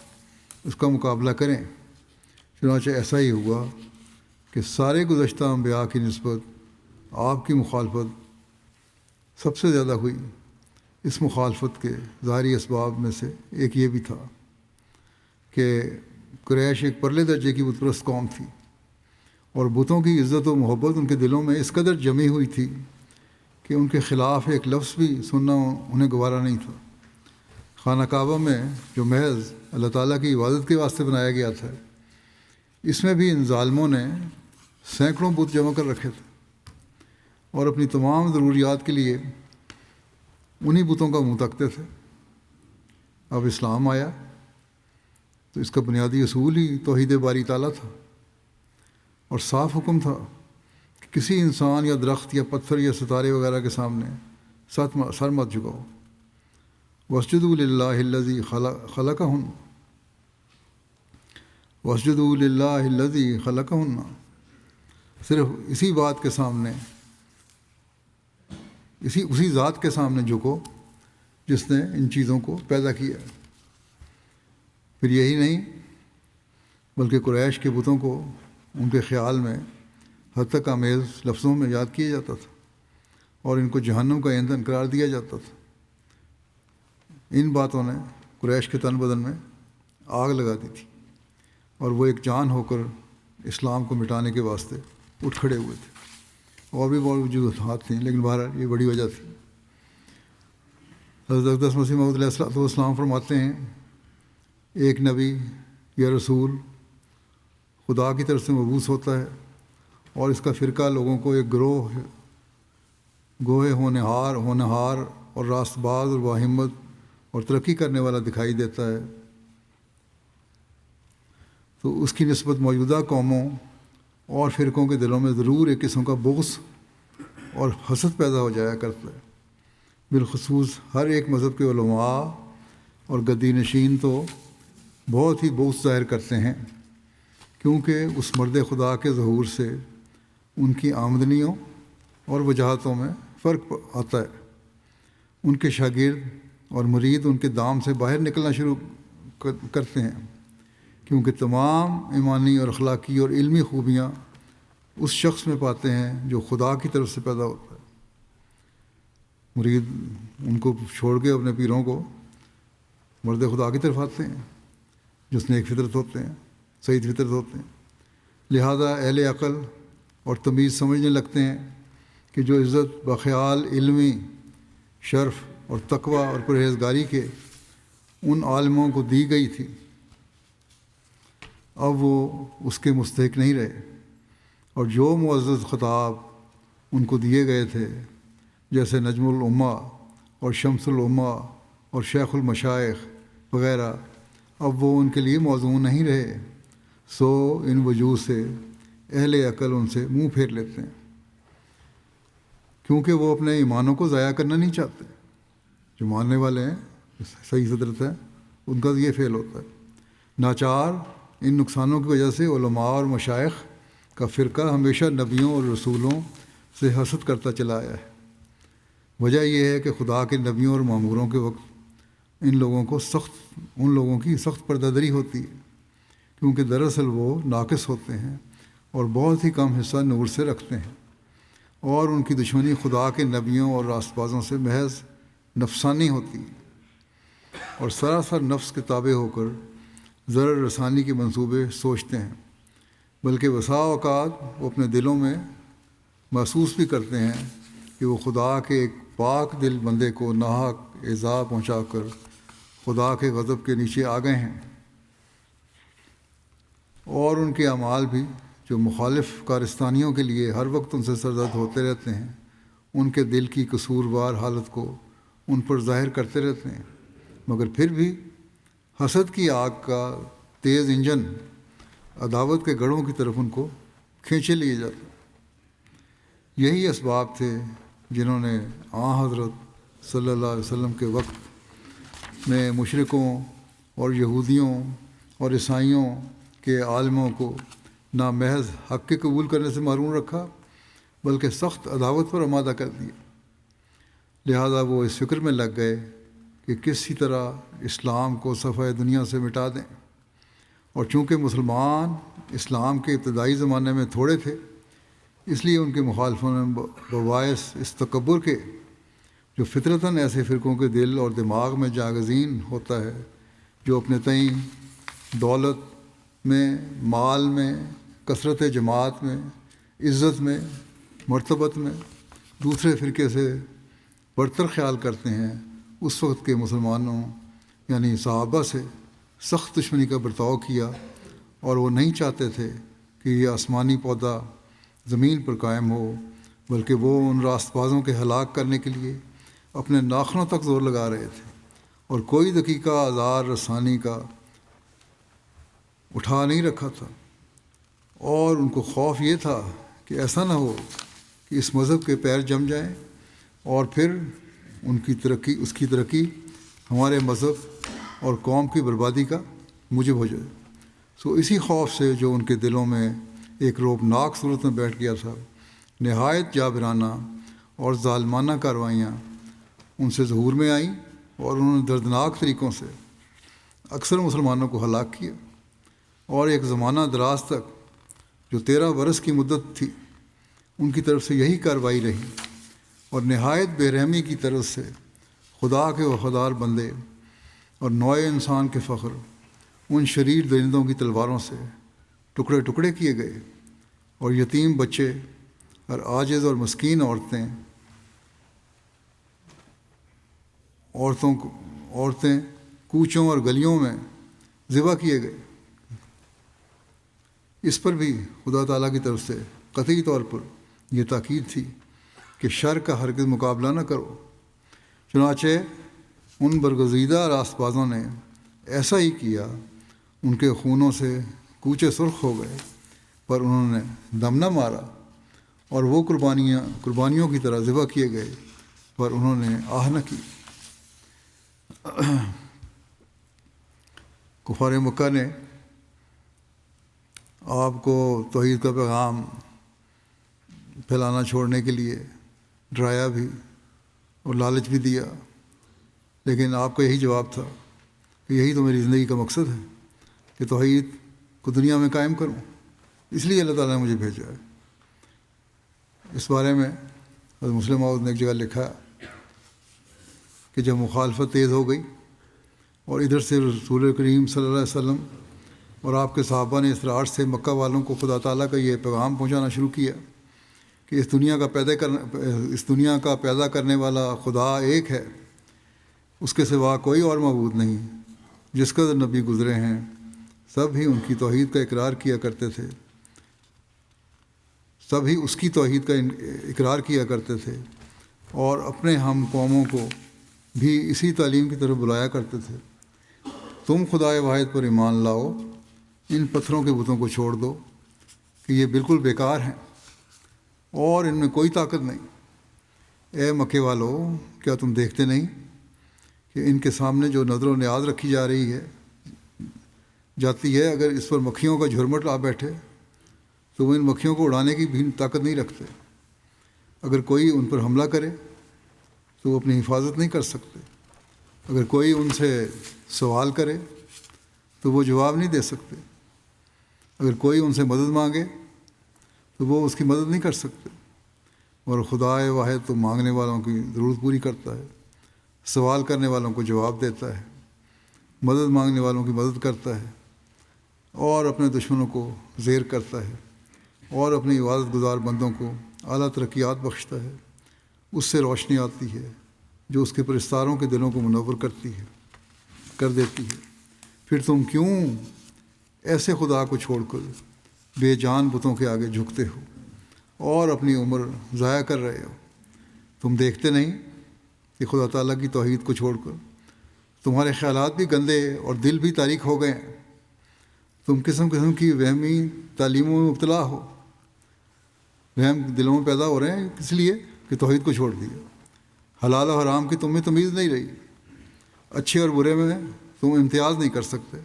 اس کا مقابلہ کریں۔ چنانچہ ایسا ہی ہوا کہ سارے گزشتہ انبیاء کی نسبت آپ کی مخالفت سب سے زیادہ ہوئی۔ اس مخالفت کے ظاہری اسباب میں سے ایک یہ بھی تھا کہ قریش ایک پرلے درجے کی بت پرست قوم تھی، اور بتوں کی عزت و محبت ان کے دلوں میں اس قدر جمی ہوئی تھی کہ ان کے خلاف ایک لفظ بھی سننا انہیں گوارا نہیں تھا۔ خانہ کعبہ میں جو محض اللہ تعالیٰ کی عبادت کے واسطے بنایا گیا تھا، اس میں بھی ان ظالموں نے سینکڑوں بت جمع کر رکھے تھے اور اپنی تمام ضروریات کے لیے انہی بتوں کا منہ تکتے تھے۔ اب اسلام آیا تو اس کا بنیادی اصول ہی توحید باری تعالیٰ تھا، اور صاف حکم تھا کہ کسی انسان یا درخت یا پتھر یا ستارے وغیرہ کے سامنے سر مت جھکاؤ۔ واسجدوا للہ الذی خلقہن واسجدوا للہ الذی خلقہن، صرف اسی بات کے سامنے، اسی ذات کے سامنے جھکو جس نے ان چیزوں کو پیدا کیا۔ پھر یہی نہیں بلکہ قریش کے بتوں کو ان کے خیال میں حد تک آمیز لفظوں میں یاد کیا جاتا تھا اور ان کو جہنم کا ایندھن قرار دیا جاتا تھا۔ ان باتوں نے قریش کے تن بدن میں آگ لگا دی تھی اور وہ ایک جان ہو کر اسلام کو مٹانے کے واسطے اٹھ کھڑے ہوئے تھے۔ اور بھی بہت وجوہات تھیں، لیکن بہرحال یہ بڑی وجہ تھی۔ حضرت اقدس مسیح موعود علیہ السلام فرماتے ہیں، ایک نبی یا رسول خدا کی طرف سے مبعوث ہوتا ہے اور اس کا فرقہ لوگوں کو ایک گروہ ہونہار اور راست باز اور باہمت اور ترقی کرنے والا دکھائی دیتا ہے، تو اس کی نسبت موجودہ قوموں اور فرقوں کے دلوں میں ضرور ایک قسم کا بغض اور حسد پیدا ہو جایا کرتا ہے۔ بالخصوص ہر ایک مذہب کے علماء اور گدی نشین تو بہت ہی بغض ظاہر کرتے ہیں، کیونکہ اس مرد خدا کے ظہور سے ان کی آمدنیوں اور وجاہتوں میں فرق آتا ہے۔ ان کے شاگرد اور مرید ان کے دام سے باہر نکلنا شروع کرتے ہیں، کیونکہ تمام ایمانی اور اخلاقی اور علمی خوبیاں اس شخص میں پاتے ہیں جو خدا کی طرف سے پیدا ہوتا ہے۔ مرید ان کو چھوڑ کے اپنے پیروں کو مرد خدا کی طرف آتے ہیں جس نے ایک فطرت ہوتے ہیں، سعید فطرت ہوتے ہیں۔ لہذا اہل عقل اور تمیز سمجھنے لگتے ہیں کہ جو عزت بخیال علمی شرف اور تقوی اور پرہیزگاری کے ان عالموں کو دی گئی تھی، اب وہ اس کے مستحق نہیں رہے، اور جو معزز خطاب ان کو دیے گئے تھے جیسے نجم الامہ اور شمس الامہ اور شیخ المشائخ وغیرہ، اب وہ ان کے لیے موزوں نہیں رہے۔ سو ان وجوہ سے اہل عقل ان سے منہ پھیر لیتے ہیں، کیونکہ وہ اپنے ایمانوں کو ضائع کرنا نہیں چاہتے۔ جو ماننے والے ہیں، صحیح فطرت ہے، ان کا یہ فعل ہوتا ہے۔ ناچار ان نقصانوں کی وجہ سے علماء اور مشائخ کا فرقہ ہمیشہ نبیوں اور رسولوں سے حسد کرتا چلا آیا ہے۔ وجہ یہ ہے کہ خدا کے نبیوں اور ماموروں کے وقت ان لوگوں کی سخت پردہ ہوتی ہے، کیونکہ دراصل وہ ناقص ہوتے ہیں اور بہت ہی کم حصہ نور سے رکھتے ہیں، اور ان کی دشمنی خدا کے نبیوں اور راست بازوں سے محض نفسانی ہوتی ہے، اور سراسر نفس کے تابع ہو کر ضرر رسانی کے منصوبے سوچتے ہیں، بلکہ بسا اوقات وہ اپنے دلوں میں محسوس بھی کرتے ہیں کہ وہ خدا کے ایک پاک دل بندے کو ناحق ایذا پہنچا کر خدا کے غضب کے نیچے آ گئے ہیں، اور ان کے اعمال بھی جو مخالف کارستانیوں کے لیے ہر وقت ان سے سرزد ہوتے رہتے ہیں، ان کے دل کی قصوروار حالت کو ان پر ظاہر کرتے رہتے ہیں، مگر پھر بھی حسد کی آگ کا تیز انجن عداوت کے گڑھوں کی طرف ان کو کھینچے لیے جاتے۔ یہی اسباب تھے جنہوں نے حضرت صلی اللہ علیہ وسلم کے وقت میں مشرکوں اور یہودیوں اور عیسائیوں کے عالموں کو نہ محض حق کے قبول کرنے سے محروم رکھا، بلکہ سخت عداوت پر آمادہ کر دیا۔ لہذا وہ اس فکر میں لگ گئے کہ کسی طرح اسلام کو صفحہ دنیا سے مٹا دیں، اور چونکہ مسلمان اسلام کے ابتدائی زمانے میں تھوڑے تھے، اس لیے ان کے مخالفوں نے بباعث اس تکبر کے جو فطرتاً ایسے فرقوں کے دل اور دماغ میں جاگزین ہوتا ہے، جو اپنے تئیں دولت میں، مال میں، کثرت جماعت میں، عزت میں، مرتبت میں دوسرے فرقے سے برتر خیال کرتے ہیں، اس وقت کے مسلمانوں یعنی صحابہ سے سخت دشمنی کا برتاؤ کیا، اور وہ نہیں چاہتے تھے کہ یہ آسمانی پودا زمین پر قائم ہو، بلکہ وہ ان راست بازوں کے ہلاک کرنے کے لیے اپنے ناخنوں تک زور لگا رہے تھے، اور کوئی دقیقہ آزار رسانی کا اٹھا نہیں رکھا تھا، اور ان کو خوف یہ تھا کہ ایسا نہ ہو کہ اس مذہب کے پیر جم جائیں اور پھر اس کی ترقی ہمارے مذہب اور قوم کی بربادی کا موجب ہو جائے۔ اسی خوف سے جو ان کے دلوں میں ایک رعبناک صورت میں بیٹھ گیا تھا، نہایت جابرانہ اور ظالمانہ کارروائیاں ان سے ظہور میں آئیں اور انہوں نے دردناک طریقوں سے اکثر مسلمانوں کو ہلاک کیا، اور ایک زمانہ دراز تک جو 13 برس کی مدت تھی ان کی طرف سے یہی کارروائی رہی، اور نہایت بے رحمی کی طرف سے خدا کے وفادار بندے اور نوع انسان کے فخر ان شریر درندوں کی تلواروں سے ٹکڑے ٹکڑے کیے گئے، اور یتیم بچے اور عاجز اور مسکین عورتیں کوچوں اور گلیوں میں ذبح کیے گئے۔ اس پر بھی خدا تعالیٰ کی طرف سے قطعی طور پر یہ تاکید تھی کہ شر کا ہرگز مقابلہ نہ کرو۔ چنانچہ ان برگزیدہ راست بازوں نے ایسا ہی کیا، ان کے خونوں سے کوچے سرخ ہو گئے، پر انہوں نے دم نہ مارا، اور وہ قربانیوں کی طرح ذبح کیے گئے، پر انہوں نے آہ نہ کی۔ کفار مکہ نے آپ کو توحید کا پیغام پھیلانا چھوڑنے کے لیے ڈرایا بھی اور لالچ بھی دیا، لیکن آپ کا یہی جواب تھا کہ یہی تو میری زندگی کا مقصد ہے کہ توحید کو دنیا میں قائم کروں، اس لیے اللہ تعالیٰ نے مجھے بھیجا ہے۔ اس بارے میں حضرت مسلم موعود نے ایک جگہ لکھا کہ جب مخالفت تیز ہو گئی اور ادھر سے رسول کریم صلی اللہ علیہ وسلم اور آپ کے صحابہ نے اصرار سے مکہ والوں کو خدا تعالیٰ کا یہ پیغام پہنچانا شروع کیا کہ اس دنیا کا پیدا کرنے والا خدا ایک ہے، اس کے سوا کوئی اور معبود نہیں، جس قدر نبی گزرے ہیں سب ہی ان کی توحید کا اقرار کیا کرتے تھے، سب ہی اس کی توحید کا اقرار کیا کرتے تھے، اور اپنے ہم قوموں کو بھی اسی تعلیم کی طرف بلایا کرتے تھے۔ تم خدائے واحد پر ایمان لاؤ، ان پتھروں کے بتوں کو چھوڑ دو کہ یہ بالکل بیکار ہیں اور ان میں کوئی طاقت نہیں۔ اے مکے والو، کیا تم دیکھتے نہیں کہ ان کے سامنے جو نظر و نیاز رکھی جاتی ہے، اگر اس پر مکھیوں کا جھرمٹ آ بیٹھے تو وہ ان مکھیوں کو اڑانے کی بھی طاقت نہیں رکھتے۔ اگر کوئی ان پر حملہ کرے تو وہ اپنی حفاظت نہیں کر سکتے۔ اگر کوئی ان سے سوال کرے تو وہ جواب نہیں دے سکتے۔ اگر کوئی ان سے مدد مانگے تو وہ اس کی مدد نہیں کر سکتے۔ اور خدائے واحد تو مانگنے والوں کی ضرورت پوری کرتا ہے، سوال کرنے والوں کو جواب دیتا ہے، مدد مانگنے والوں کی مدد کرتا ہے، اور اپنے دشمنوں کو زیر کرتا ہے، اور اپنی عبادت گزار بندوں کو اعلیٰ ترقیات بخشتا ہے۔ اس سے روشنی آتی ہے جو اس کے پرستاروں کے دلوں کو منور کر دیتی ہے۔ پھر تم کیوں ایسے خدا کو چھوڑ کر بے جان بتوں کے آگے جھکتے ہو اور اپنی عمر ضائع کر رہے ہو؟ تم دیکھتے نہیں کہ خدا تعالیٰ کی توحید کو چھوڑ کر تمہارے خیالات بھی گندے اور دل بھی تاریک ہو گئے ہیں۔ تم قسم قسم کی وہمی تعلیموں میں مبتلا ہو، وہم دلوں میں پیدا ہو رہے ہیں اس لیے کہ توحید کو چھوڑ دیا۔ حلال و حرام کی تم میں تمیز نہیں رہی، اچھے اور برے میں تم امتیاز نہیں کر سکتے،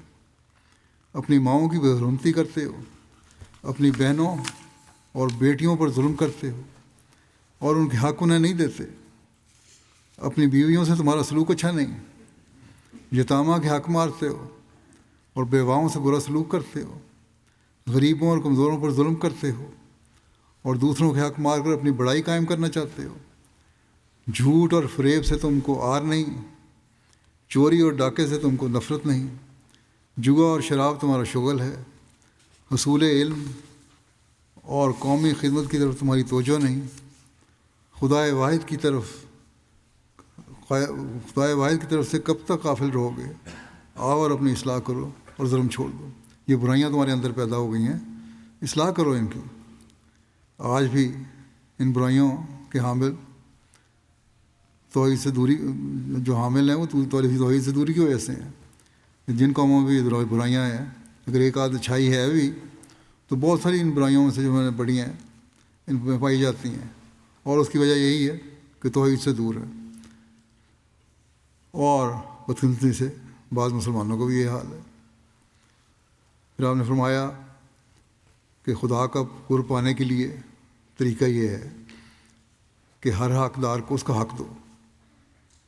اپنی ماؤں کی بے حرمتی کرتے ہو، اپنی بہنوں اور بیٹیوں پر ظلم کرتے ہو اور ان کے حق انہیں نہیں دیتے، اپنی بیویوں سے تمہارا سلوک اچھا نہیں، یتامہ کے حق مارتے ہو اور بیواؤں سے برا سلوک کرتے ہو، غریبوں اور کمزوروں پر ظلم کرتے ہو اور دوسروں کے حق مار کر اپنی بڑائی قائم کرنا چاہتے ہو۔ جھوٹ اور فریب سے تم کو آر نہیں، چوری اور ڈاکے سے تم کو نفرت نہیں، جوا اور شراب تمہارا شغل ہے، حصول علم اور قومی خدمت کی طرف تمہاری توجہ نہیں۔ خدائے واحد کی طرف سے کب تک غافل رہو گے؟ آؤ اور اپنی اصلاح کرو اور ظلم چھوڑ دو۔ یہ برائیاں تمہارے اندر پیدا ہو گئی ہیں، اصلاح کرو ان کی۔ آج بھی ان برائیوں کے حامل توحید سے دوری، جو حامل ہیں وہ توحید سے دوری کی وجہ سے ہیں۔ جن قوموں میں بھی برائیاں ہیں، اگر ایک آدھ اچھائی ہے بھی تو بہت ساری ان برائیوں میں سے جو میں نے پڑھی ہیں ان میں پائی جاتی ہیں۔ اور اس کی وجہ یہی ہے کہ توحید سے دور ہے، اور بدقسمتی سے بعض مسلمانوں کو بھی یہ حال ہے۔ پھر آپ نے فرمایا کہ خدا کا قرب پانے کے لیے طریقہ یہ ہے کہ ہر حقدار کو اس کا حق دو،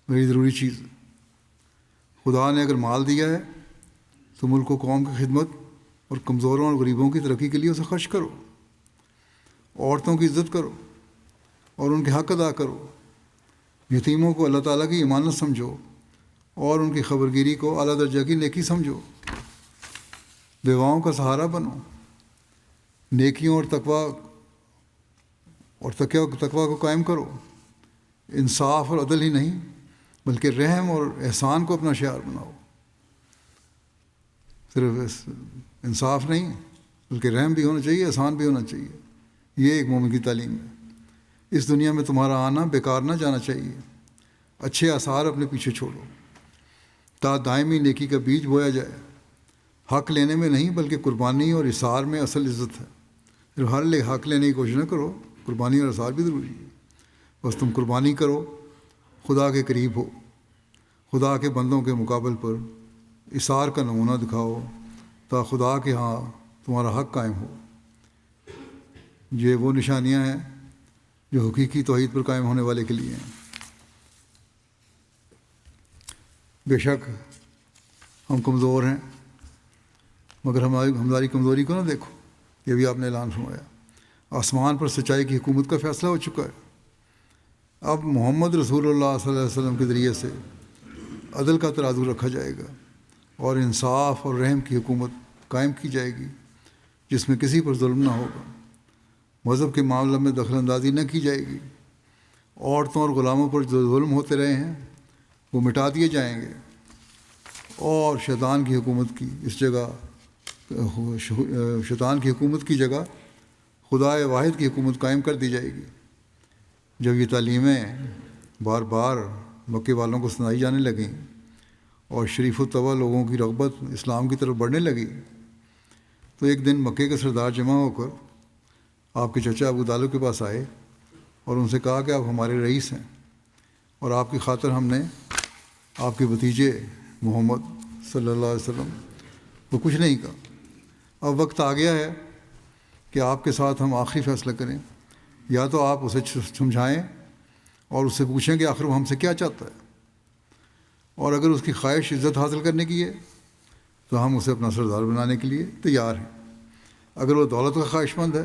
بڑی ضروری چیز ہے۔ خدا نے اگر مال دیا ہے تو ملک و قوم کی خدمت اور کمزوروں اور غریبوں کی ترقی کے لیے اسے خرچ کرو، عورتوں کی عزت کرو اور ان کے حق ادا کرو، یتیموں کو اللہ تعالیٰ کی امانت سمجھو اور ان کی خبرگیری کو اعلیٰ درجہ کی نیکی سمجھو، بیواؤں کا سہارا بنو، نیکیوں اور تقوی کو قائم کرو، انصاف اور عدل ہی نہیں بلکہ رحم اور احسان کو اپنا شعار بناؤ۔ صرف انصاف نہیں بلکہ رحم بھی ہونا چاہیے، احسان بھی ہونا چاہیے۔ یہ ایک مومن کی تعلیم ہے۔ اس دنیا میں تمہارا آنا بیکار نہ جانا چاہیے۔ اچھے آثار اپنے پیچھے چھوڑو تا دائمی نیکی کا بیج بویا جائے۔ حق لینے میں نہیں بلکہ قربانی اور اثار میں اصل عزت ہے۔ پھر ہر حق لینے کی کوشش نہ کرو، قربانی اور اثار بھی ضروری ہے۔ بس تم قربانی کرو، خدا کے قریب ہو، خدا کے بندوں کے مقابل پر اثار کا نمونہ دکھاؤ تا خدا کے ہاں تمہارا حق قائم ہو۔ یہ وہ نشانیاں ہیں جو حقیقی توحید پر قائم ہونے والے کے لیے ہیں۔ بے شک ہم کمزور ہیں، مگر ہماری کمزوری کو نہ دیکھو، یہ بھی آپ نے اعلان فرمایا۔ آسمان پر سچائی کی حکومت کا فیصلہ ہو چکا ہے۔ اب محمد رسول اللہ صلی اللہ علیہ وسلم کے ذریعے سے عدل کا ترازو رکھا جائے گا اور انصاف اور رحم کی حکومت قائم کی جائے گی جس میں کسی پر ظلم نہ ہوگا۔ مذہب کے معاملہ میں دخل اندازی نہ کی جائے گی۔ عورتوں اور غلاموں پر جو ظلم ہوتے رہے ہیں وہ مٹا دیے جائیں گے، اور شیطان کی حکومت کی جگہ خدا واحد کی حکومت قائم کر دی جائے گی۔ جب یہ تعلیمیں بار بار مکے والوں کو سنائی جانے لگیں اور شریف و طبع لوگوں کی رغبت اسلام کی طرف بڑھنے لگی، تو ایک دن مکے کے سردار جمع ہو کر آپ کے چچا ابو طالب کے پاس آئے اور ان سے کہا کہ آپ ہمارے رئیس ہیں اور آپ کی خاطر ہم نے آپ کے بھتیجے محمد صلی اللہ علیہ وسلم کو کچھ نہیں کہا۔ اب وقت آ گیا ہے کہ آپ کے ساتھ ہم آخری فیصلہ کریں، یا تو آپ اسے سمجھائیں اور اس سے پوچھیں کہ آخر وہ ہم سے کیا چاہتا ہے، اور اگر اس کی خواہش عزت حاصل کرنے کی ہے تو ہم اسے اپنا سردار بنانے کے لیے تیار ہیں۔ اگر وہ دولت کا خواہش مند ہے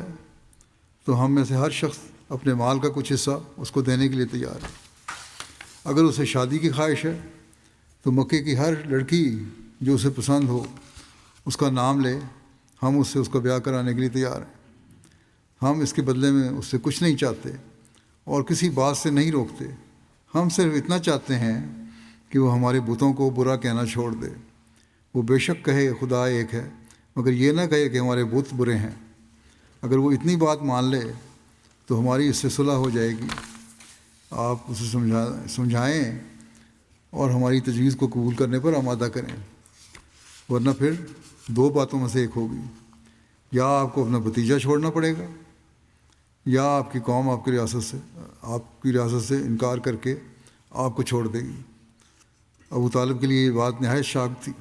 تو ہم میں سے ہر شخص اپنے مال کا کچھ حصہ اس کو دینے کے لیے تیار ہے۔ اگر اسے شادی کی خواہش ہے تو مکے کی ہر لڑکی جو اسے پسند ہو اس کا نام لے، ہم اس سے اس کا بیاہ کرانے کے لیے تیار ہیں۔ ہم اس کے بدلے میں اس سے کچھ نہیں چاہتے اور کسی بات سے نہیں روکتے۔ ہم صرف اتنا چاہتے ہیں کہ وہ ہمارے بتوں کو برا کہنا چھوڑ دے۔ وہ بے شک کہے خدا ایک ہے، مگر یہ نہ کہے کہ ہمارے بت برے ہیں۔ اگر وہ اتنی بات مان لے تو ہماری اس سے صلح ہو جائے گی۔ آپ اسے سمجھائیں اور ہماری تجویز کو قبول کرنے پر آمادہ کریں، ورنہ پھر دو باتوں میں سے ایک ہوگی، یا آپ کو اپنا بھتیجا چھوڑنا پڑے گا، یا آپ کی قوم آپ کی ریاست سے انکار کر کے آپ کو چھوڑ دے گی۔ ابو طالب کے لیے یہ بات نہایت شاق تھی۔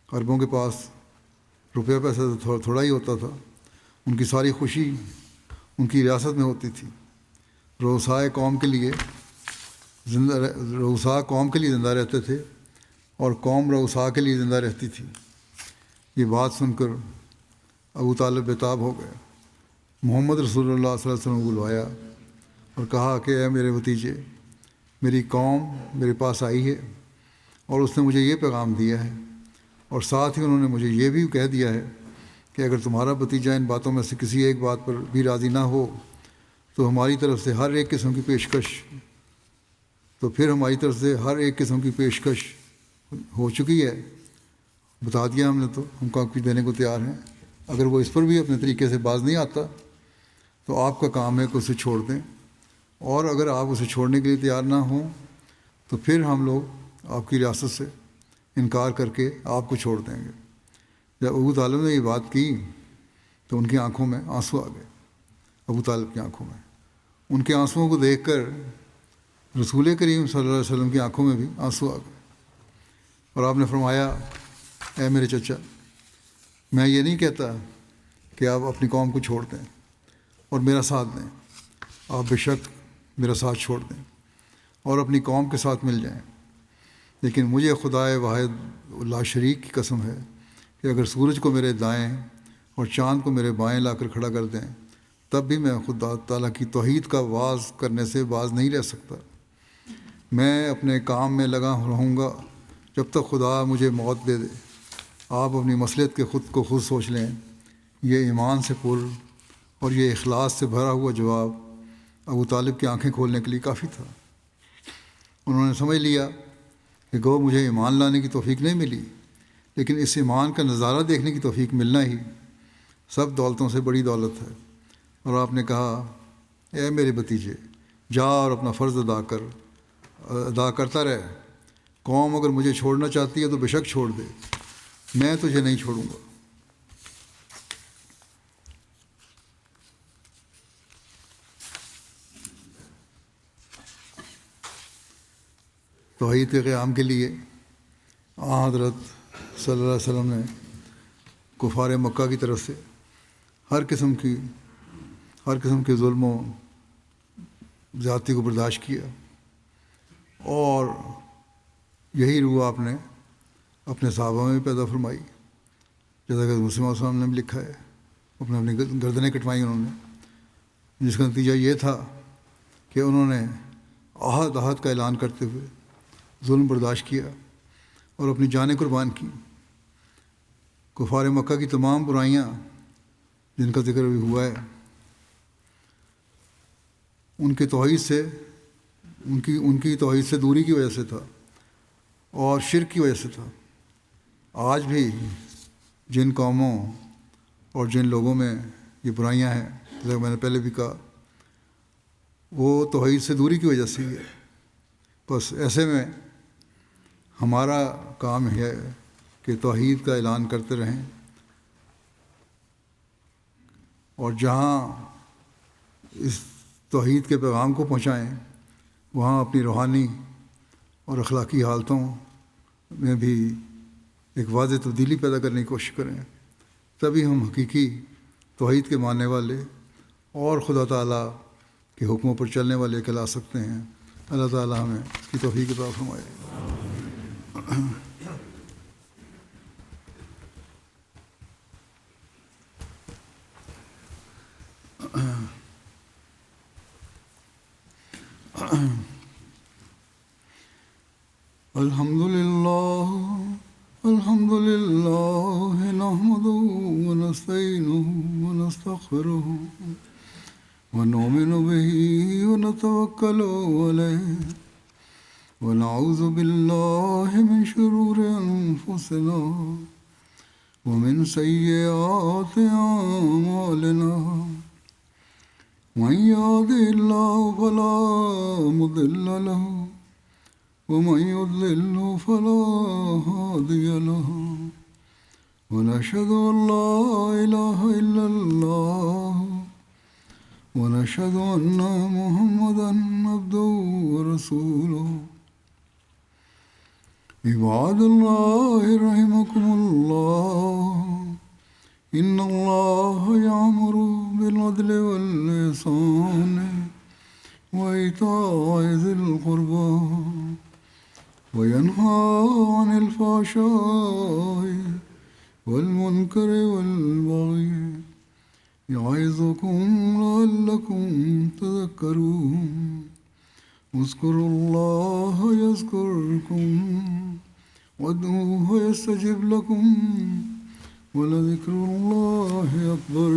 عربوں کے پاس روپیہ پیسہ تو تھوڑا ہی ہوتا تھا، ان کی ساری خوشی ان کی ریاست میں ہوتی تھی۔ رؤساء قوم کے لیے زندہ رہتے تھے اور قوم رؤساء کے لیے زندہ رہتی تھی۔ یہ بات سن کر ابو طالب بے تاب ہو گئے۔ محمد رسول اللہ صلی اللہ علیہ وسلم کو بلوایا اور کہا کہ اے میرے بھتیجے، میری قوم میرے پاس آئی ہے اور اس نے مجھے یہ پیغام دیا ہے، اور ساتھ ہی انہوں نے مجھے یہ بھی کہہ دیا ہے کہ اگر تمہارا بھتیجا ان باتوں میں سے کسی ایک بات پر بھی راضی نہ ہو تو ہماری طرف سے ہر ایک قسم کی پیشکش ہو چکی ہے، بتا دیا ہم نے، تو ہم کافی دینے کو تیار ہیں۔ اگر وہ اس پر بھی اپنے طریقے سے باز نہیں آتا تو آپ کا کام ہے کہ اسے چھوڑ دیں، اور اگر آپ اسے چھوڑنے کے لیے تیار نہ ہوں تو پھر ہم لوگ آپ کی ریاست سے انکار کر کے آپ کو چھوڑ دیں گے۔ جب ابو طالب نے یہ بات کی تو ان کی آنکھوں میں آنسو آ گئے، ابو طالب کی آنکھوں میں، ان کے آنسوؤں کو دیکھ کر رسول کریم صلی اللہ علیہ وسلم کی آنکھوں میں بھی آنسو آ گئے، اور آپ نے فرمایا اے میرے چچا، میں یہ نہیں کہتا کہ آپ اپنی قوم کو چھوڑ دیں اور میرا ساتھ دیں، آپ بے شک میرا ساتھ چھوڑ دیں اور اپنی قوم کے ساتھ مل جائیں، لیکن مجھے خدائے واحد لا شریک کی قسم ہے کہ اگر سورج کو میرے دائیں اور چاند کو میرے بائیں لا کر کھڑا کر دیں تب بھی میں خدا تعالیٰ کی توحید کا واعظ کرنے سے باز نہیں رہ سکتا۔ میں اپنے کام میں لگا رہوں گا جب تک خدا مجھے موت دے دے۔ آپ اپنی مصلحت کے خود کو خود سوچ لیں۔ یہ ایمان سے پر اور یہ اخلاص سے بھرا ہوا جواب ابو طالب کی آنکھیں کھولنے کے لیے کافی تھا۔ انہوں نے سمجھ لیا کہ گو مجھے ایمان لانے کی توفیق نہیں ملی، لیکن اس ایمان کا نظارہ دیکھنے کی توفیق ملنا ہی سب دولتوں سے بڑی دولت ہے۔ اور آپ نے کہا اے میرے بھتیجے، جا اور اپنا فرض ادا کرتا رہے۔ قوم اگر مجھے چھوڑنا چاہتی ہے تو بے شک چھوڑ دے، میں تجھے نہیں چھوڑوں گا۔ توحید کے قیام کے لیے حضرت صلی اللہ علیہ وسلم نے کفار مکہ کی طرف سے ہر قسم کے ظلم و زیادتی کو برداشت کیا، اور یہی روح آپ نے اپنے صحابہ میں پیدا فرمائی، جیسا کہ مسلم علیہ السلام نے بھی لکھا ہے۔ اپنی گردنیں کٹوائیں انہوں نے، جس کا نتیجہ یہ تھا کہ انہوں نے عہد کا اعلان کرتے ہوئے ظلم برداشت کیا اور اپنی جانیں قربان کی۔ کفار مکہ کی تمام برائیاں جن کا ذکر بھی ہوا ہے، ان کی توحید سے دوری کی وجہ سے تھا اور شرک کی وجہ سے تھا۔ آج بھی جن قوموں اور جن لوگوں میں یہ برائیاں ہیں، جیسا میں نے پہلے بھی کہا، وہ توحید سے دوری کی وجہ سے ہی ہے۔ بس ایسے میں ہمارا کام ہے کہ توحید کا اعلان کرتے رہیں، اور جہاں اس توحید کے پیغام کو پہنچائیں وہاں اپنی روحانی اور اخلاقی حالتوں میں بھی ایک واضح تبدیلی پیدا کرنے کی کوشش کریں، تبھی ہم حقیقی توحید کے ماننے والے اور خدا تعالیٰ کے حکموں پر چلنے والے کہلا سکتے ہیں۔ اللہ تعالیٰ ہمیں اس کی توفیق عطا فرمائے۔ الحمد للہ نحمده ونستعینه ونستغفره ونؤمن به ونتوکل علیہ ونعوذ باللہ من شرور انفسنا ومن سیئات اعمالنا من يهده الله فلا مضل له ومن يضلل فلا هادي له ونشهد أن لا إله إلا الله ونشهد أن محمدا عبده ورسوله عباد الله رحمكم الله إن الله يأمر بالعدل والإحسان وإيتاء ذي القربى وينهى عن الفحشاء والمنكر والبغي يعظكم لعلكم تذكرون اذكروا الله يذكركم وادعوه يستجب لكم ولذكر الله أكبر